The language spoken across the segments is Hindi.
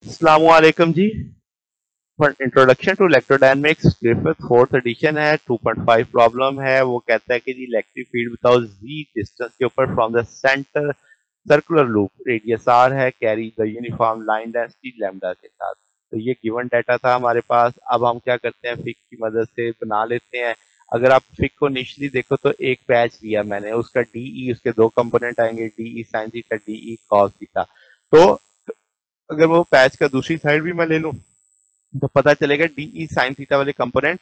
अस्सलामुअलैकुम जी। Introduction to electrodynamics Griffith fourth edition है। 2.5 प्रॉब्लम है। वो कहता है कि जी इलेक्ट्रिक फील्ड विदाउट जी डिस्टेंस के ऊपर from the centre circular loop radius R है carry the uniform line density lambda के साथ। तो ये गिवन डाटा था हमारे पास। अब हम क्या करते हैं, फिक की मदद से बना लेते हैं। अगर आप फिक को निचली देखो तो एक पैच लिया मैंने, उसका डीई, उसके दो कंपोनेंट आएंगे, dE sine theta, dE cos theta. तो अगर वो पैच का दूसरी साइड भी मैं ले लूं तो पता चलेगा डीई साइन थीटा वाले कंपोनेंट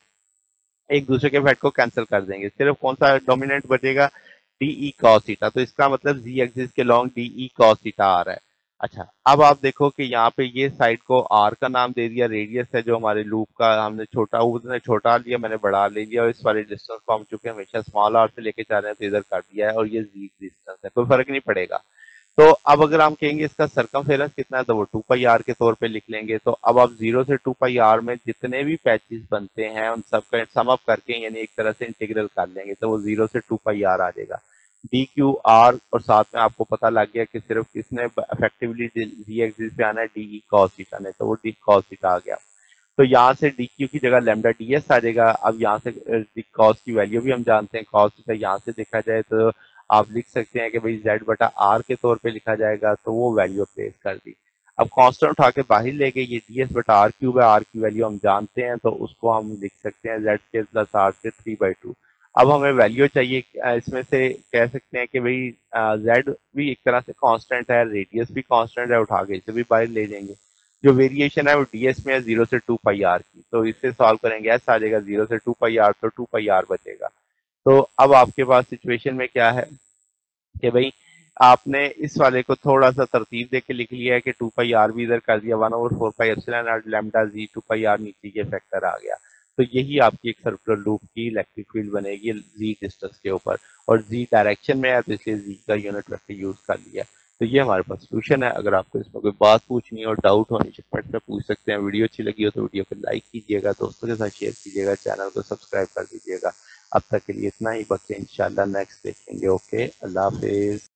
एक दूसरे के इफेक्ट को कैंसिल कर देंगे। सिर्फ कौन सा डोमिनेंट बचेगा, डीई कॉस थीटा। तो इसका मतलब जी एक्सिस के लॉन्ग डीई कॉस थीटा आ रहा है। अच्छा, अब आप देखो कि यहाँ पे ये साइड को आर का नाम दे दिया, रेडियस है जो हमारे लूप का, हमने छोटा, उसने छोटा लिया, मैंने बड़ा ले लिया, और इस वाले डिस्टेंस को हम चूंकि हमेशा स्मॉल आर से लेके जा रहे हैं तो इधर कर दिया है, और ये जी डिस्टेंस है, कोई फर्क नहीं पड़ेगा। तो अब अगर हम कहेंगे इसका सरकमफेरेंस कितना है तो वो 2 पाई आर के तौर पे लिख लेंगे। तो अब आप 0 से 2 पाई आर में जितने भी पैचेस बनते हैं उन सब का सम अप करके यानी एक तरह से इंटीग्रल कर लेंगे तो वो 0 से 2 पाई आर आ जाएगा। डी क्यू आर, और साथ में आपको पता लग गया कि सिर्फ किसने इफेक्टिवली जी एक्सिस पे आना है, डी कॉस थीटा ने, तो वो डी कॉस थीटा आ गया। तो यहाँ से डी क्यू की जगह लेमडा डी एस आ जाएगा। अब यहाँ से डी कॉस की वैल्यू भी हम जानते हैं, कॉस थीटा यहाँ से देखा जाए तो आप लिख सकते हैं कि भाई जेड बटा आर के तौर पे लिखा जाएगा, तो वो वैल्यू प्लेस कर दी। अब कांस्टेंट उठा के बाहर ले गए, ये डी एस बटा आर क्यूब है, आर की वैल्यू हम जानते हैं तो उसको हम लिख सकते हैं जेड के प्लस आर के 3/2। अब हमें वैल्यू चाहिए, इसमें से कह सकते हैं कि भाई जेड भी एक तरह से कांस्टेंट है, रेडियस भी कांस्टेंट है, उठा के इसे भी बाहर ले जाएंगे। जो वेरिएशन है वो डीएस में है 0 से 2 पाई आर की, तो इससे सॉल्व करेंगे एस आ जाएगा 0 से 2 पाई आर, तो 2 पाई आर बचेगा। तो अब आपके पास सिचुएशन में क्या है कि भाई आपने इस वाले को थोड़ा सा तरतीब दे के लिख लिया है कि 2 पाई आर भी इधर कर दिया, 1/4 पाई एप्सिलॉन लैम्डा जी, 2 पाई आर नीचे ये फैक्टर आ गया। तो यही आपकी एक सर्कुलर लूप की इलेक्ट्रिक फील्ड बनेगी जी डिस्टेंस के ऊपर, और जी डायरेक्शन में है तो इसलिए जी का यूनिट वेक्टर यूज कर लिया। तो ये हमारे पास सोल्यूशन है। अगर आपको इसमें कोई बात पूछनी हो, डाउट हो, नीचे कमेंट में पूछ सकते हैं। वीडियो अच्छी लगी हो तो वीडियो को लाइक कीजिएगा, दोस्तों के साथ शेयर कीजिएगा, चैनल को सब्सक्राइब कर दीजिएगा। अब तक के लिए इतना ही, बाकी इंशाल्लाह नेक्स्ट देखेंगे। ओके, अल्लाह हाफिज।